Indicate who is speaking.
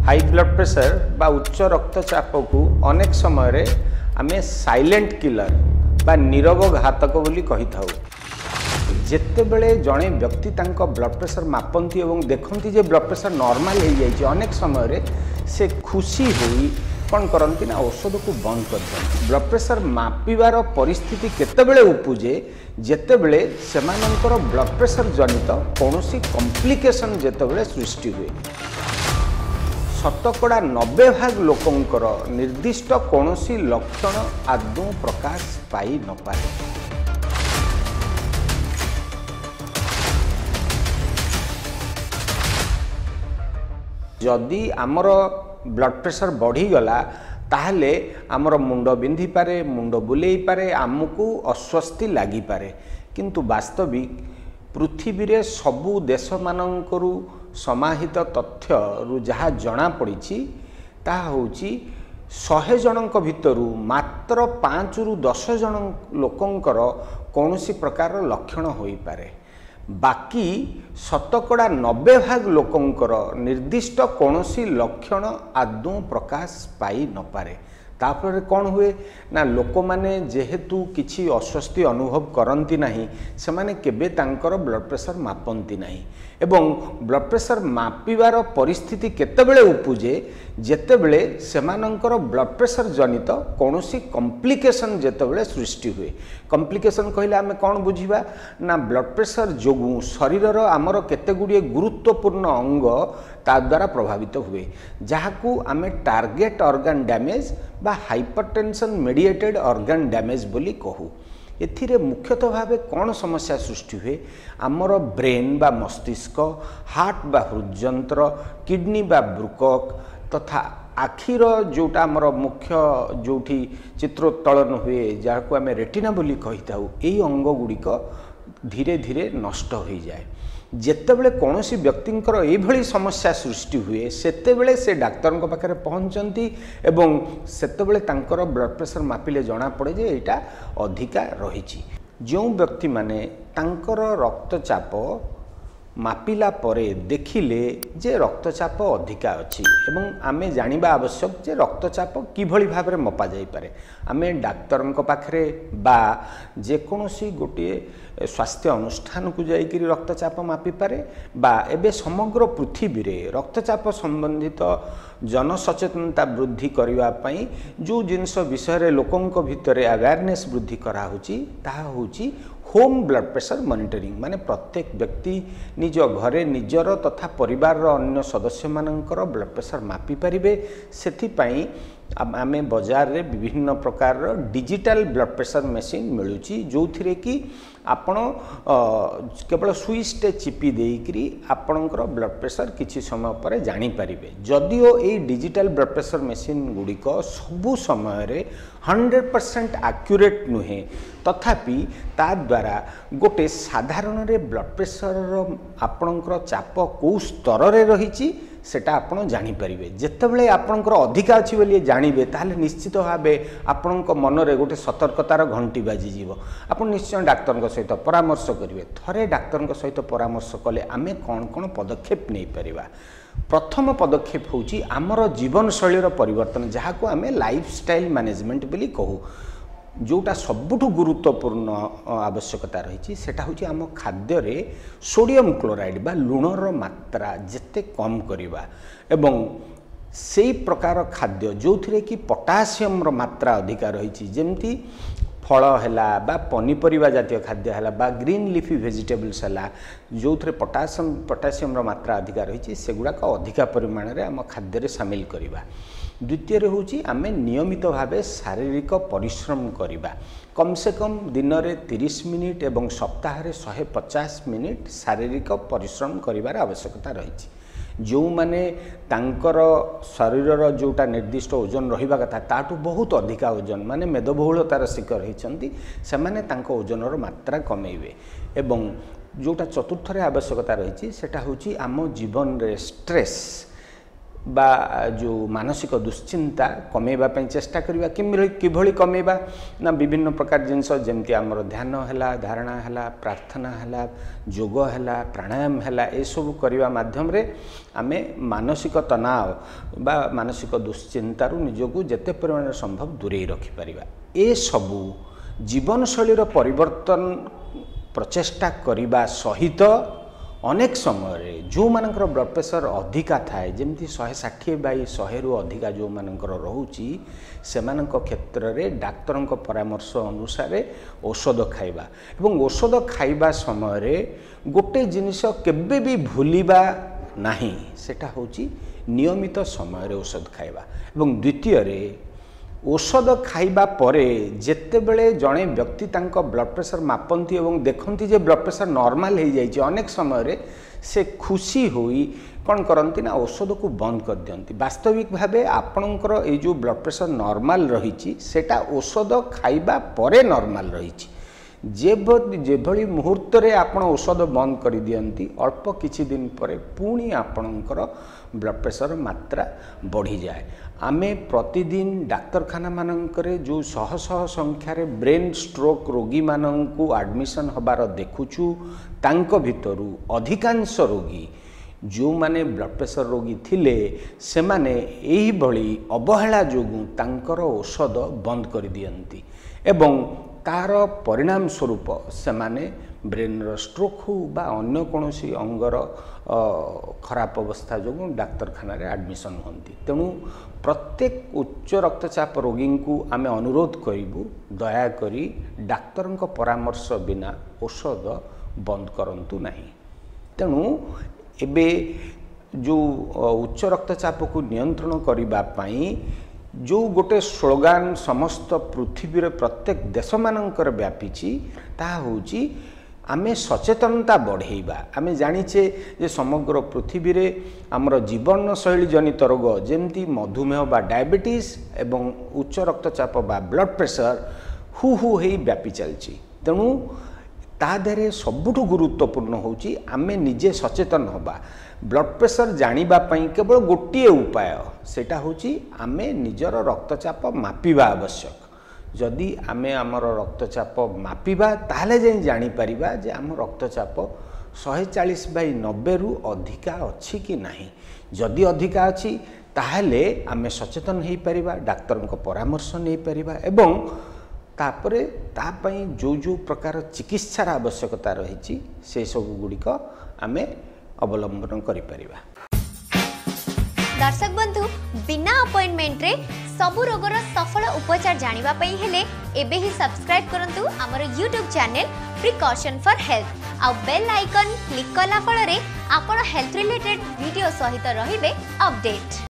Speaker 1: High blood pressure बा उच्च रक्तचाप को अनेक समय आम साइलेंट किलर बा नीरव घातक बोली कही था। जितेबले जड़े व्यक्ति ब्लड प्रेशर मापती और देखती जे ब्लड प्रेशर नॉर्मल हो जाए अनेक समय से खुशी हुई कौन करती ना औषध को बंद कर दिखाती। ब्लड प्रेशर मापिबार परिस्थिति केतेबेले उपजे जेतेबेले सेमानंकर ब्लड प्रेशर जनित कौन कॉम्प्लिकेशन जेतेबेले सृष्टि हुए। शतकड़ा 90% लोकंकर निर्दिष्ट कौन लक्षण आदौ प्रकाश पाई न पारे। जदि आमर ब्लड प्रेशर बढ़ीगला ताहले आमर मुंड बिंधि पारे, मुंड बुलेई पारे, आमको अस्वस्थी लगी पारे। किंतु वास्तविक पृथ्वी रे सबु देश मानकरू समाहित तथ्य रु जहाँ जना पड़ी ताहा होची 100 जनक भितरू मात्र 5 रु 10 जन लोकंकर कौनसी प्रकार लक्षण होई पारे। बाकी शतकड़ा 90% लोकंकर निर्दिष्ट कौनसी लक्षण आदौ प्रकाश पाई न पारे। तापर कौन हुए ना लोक माने जेहेतु किछि अस्वस्थी अनुभव करती नहीं से माने केबे तांकर ब्लड प्रेशर मापती नहीं एवं ब्लड प्रेशर मापिबार परिस्थिति केतेबेले उपजे जेतेबेले सेमानंकर ब्लड प्रेशर जनित कौनसी कॉम्प्लिकेशन जेतेबेले सृष्टि हुए। कॉम्प्लिकेशन कहले आमे कौन बुझिबा ना ब्लड प्रेशर जोगु शरीरर आमर केतेगुड़िए गुरुत्वपूर्ण अंग ता द्वारा प्रभावित हुए जहाकू आमे टार्गेट ऑर्गन डैमेज बा हाइपरटेंशन मेडिएटेड ऑर्गन डैमेज बोली कहू। एथिरे मुख्यतः भावे कौन समस्या सृष्टि हुए आमर ब्रेन बा मस्तिष्क, हार्ट बा हृदयंत्र, किडनी बा ब्रुकक तथा आखिर जोटा आमर मुख्य जोठी चित्रोत्तोलन हुए जहाँ को आम रेटिना बोली कही था यही अंग गुड़िक धीरे धीरे नष्ट हो जाए। जेतेबेले कौनसी व्यक्तिंकर एभली समस्या सृष्टि हुए सेतेबेले से डाक्तर पाखे पहुँचती एवं सेतेबेले तांकर ब्लड प्रेशर मापिले जना पड़े जे एटा अधिका रही। जो व्यक्ति माने तांकर रक्तचाप मापिला परे देखिले जे रक्तचाप अधिका अच्छी एवं आमे जानिबा आवश्यक जे रक्तचाप किभली भाव में मपा जाई पारे। आमे डाक्तर पाखरे बा जेकोसी गोटे स्वास्थ्य अनुष्ठान को जाइकरी रक्तचाप मापी पारे बा एबे समग्र पृथ्वी रे रक्तचाप संबंधित जनसचेतनता वृद्धि करबा पई जो जिनस विषय रे लोकंक भितरे अवेयरनेस वृद्धि करा होची ताहा होची होम ब्लड प्रेशर मॉनिटरिंग। माने प्रत्येक व्यक्ति निज घरे निजर तथा परिवार अन्य सदस्य मानकर ब्लड प्रेशर मापी पारिबे। सेथि पई आमे बाजार रे विभिन्न प्रकार डिजिटल ब्लड प्रेशर मशीन मिलुची जो थिरे कि आपण केवल स्विच टे चिपी देइकरी आपणकर ब्लड प्रेशर किछि समय पर जानि पारिबे। जदिओ ए डिजिटल ब्लड प्रेशर मशीन गुड़िक सबु समय रे 100% एक्यूरेट नुहे तथापि ता द्वारा गोटे साधारण रे ब्लड प्रेशर आपणकर चाप को स्तर रे रहिछि सेटा आपण जानि परिबे। जेतेबेले आपणकर अधिका अछि बोली जानिबे ताले निश्चित भाबे आपणक मन रे गोटे सतर्कतार घंटी बाजी जीवो। आपण निश्चय डाक्तर सहित परामर्श करिवे। थरे डाक्तर सहित परामर्श कले आमे कौन कौन पदक्षेप नहीं परिबा। प्रथम पदक्षेप होची आमर जीवन शैलीर परिवर्तन जहाँ को आमे लाइफस्टाइल मैनेजमेंट बोली कहू। जोटा सबुठु गुरुत्वपूर्ण आवश्यकता रही सेटा होची आम खाद्य रे सोडियम क्लोराइड बा लुणर मात्रा जेते कम करिबा एवं सेई प्रकार खाद्य जो थिरे कि पोटासियम रो मात्रा अधिका रही जेमती फल हैला बा पनीपरिबा जातीय खाद्य हैला बा ग्रीन लीफी वेजिटेबल्स हैला जो थे पोटासियम रो मात्रा अधिका रही सेगुड़ाक अधिका परिमाण रे आम खाद्य रे शामिल करिबा। द्वितीय होची आमे नियमित भावे शारीरिक परिश्रम करिबा। कम से कम दिन रे 30 मिनिट एवं सप्ताह रे 150 मिनिट शारीरिक परिश्रम करिबार आवश्यकता रही। जो माने तांकर शरीरर जोटा निर्दिष्ट ओजन रहिबा कथा ताटू बहुत अधिका ओजन माने मेदबहुलतार शिकार होइछंती से माने तांको ओजनर मात्रा कमेइबे। एवं जोटा चतुर्थ रे आवश्यकता रही सेटा होची आम जीवन रे स्ट्रेस बा जो मानसिक दुश्चिंता कमेवा चेष्टा करवा किभली कमेवा ना विभिन्न प्रकार जिनस जमती आमर ध्यान है धारणा है प्रार्थना है योग है प्राणायाम है ये सब करने माध्यम रे आमे मानसिक तनाव बा मानसिक दुश्चिंतारू निजको जेते परिमाण संभव दूरे रखिपर ए सबू जीवनशैलीर परिवर्तन प्रचेष्टा करने सहित अनेक समय जो मानकर ब्लड प्रेशर अधिका थाए जमती 160/100 रु अधिका जो मानकर रोची से क्षेत्र में डाक्तर परामर्श अनुसार औषध खाइबा एवं औषध खाइबा समय गोटे जिनिस केबे भी भूलिबा नहीं सेटा होची नियमित समय औषध खाइबा एवं द्वितीय रे औषध खाइबा परे जेतेबेले जड़े व्यक्ति तांको ब्लड प्रेशर मापंती एवं देखंती जे ब्लड प्रेशर नॉर्मल हो जाइए अनेक समय से खुशी होई कौन करती ना औषध को बंद कर दियंती वास्तविक भावे आपणकर ये जो ब्लड प्रेशर नॉर्मल रही सेटा औषध खाइबा परे नॉर्मल रही जेभली मुहूर्त रे आपण औषध बंद कर दियंती अल्प किछि दिन परे पुणी आपणकर ब्लड प्रेशर मात्रा बढ़ी जाए आमे प्रतिदिन डाक्तरखाना मानकरे जो शह शह संख्यार ब्रेन स्ट्रोक रोगी माननकु एडमिशन हबार देखुछु तांको भितरु अधिकांश रोगी जो माने ब्लड प्रेशर रोगी थिले से माने एही भली अवहेला जोगु तांकर औषध बंद कर दियंती एवं तार परिणाम स्वरूप से माने ब्रेन स्ट्रोक हो बा अन्य कोनोसी अंगर खराब अवस्था जो डाक्तरखाना एडमिशन होती तेणु प्रत्येक उच्च रक्तचाप रोगी को आमे अनुरोध करूँ दयाकोरी डाक्तर परामर्श बिना औषध बंद करंतु नहीं। तेणु एबे जो उच्च रक्तचाप को नियंत्रण करबा पई जो गोटे स्लोगान समस्त पृथ्वी रे प्रत्येक देश मानकर व्यापीची ता होची आमे सचेतनता बढ़ेबा आमे जानिचे जे समग्र पृथ्वी रे हमर जीवन शैली जनित रोग जेमती मधुमेह बा डायबिटीज एवं उच्च रक्तचाप बा ब्लड प्रेशर हु हेई व्यापी चलची तेणु ता देरे सबुठु गुरुत्वपूर्ण होची आमे निजे सचेतन होबा ब्लड प्रेशर जानिबा पई केवल गोटिए उपाय सेटा होची आमे निजर रक्तचाप मापिबा आवश्यक जदि आमे आमर रक्तचाप मापिबा ताहले जे जानि परिबा जे आम रक्तचाप 140/90 रु अधिका अछि कि नाही जदि अधिका अछि ताहले आमे सचेतन हेई परिबा डाक्तर को परामर्श नै परिबा एवं तापरे तापई जो प्रकार चिकित्सार आवश्यकता रही से सब गुड़िक आमे अवलंबन करि परिबा।
Speaker 2: दर्शक बंधु बिना अपॉइंटमेंट रे सबु रोगर सफल उपचार जानिबा पई हेले एबे ही सब्सक्राइब करंतु हमर YouTube channel precaution for health आ बेल आइकन क्लिक कला फल रे आपण हेल्थ रिलेटेड वीडियो सहित रहिबे अपडेट।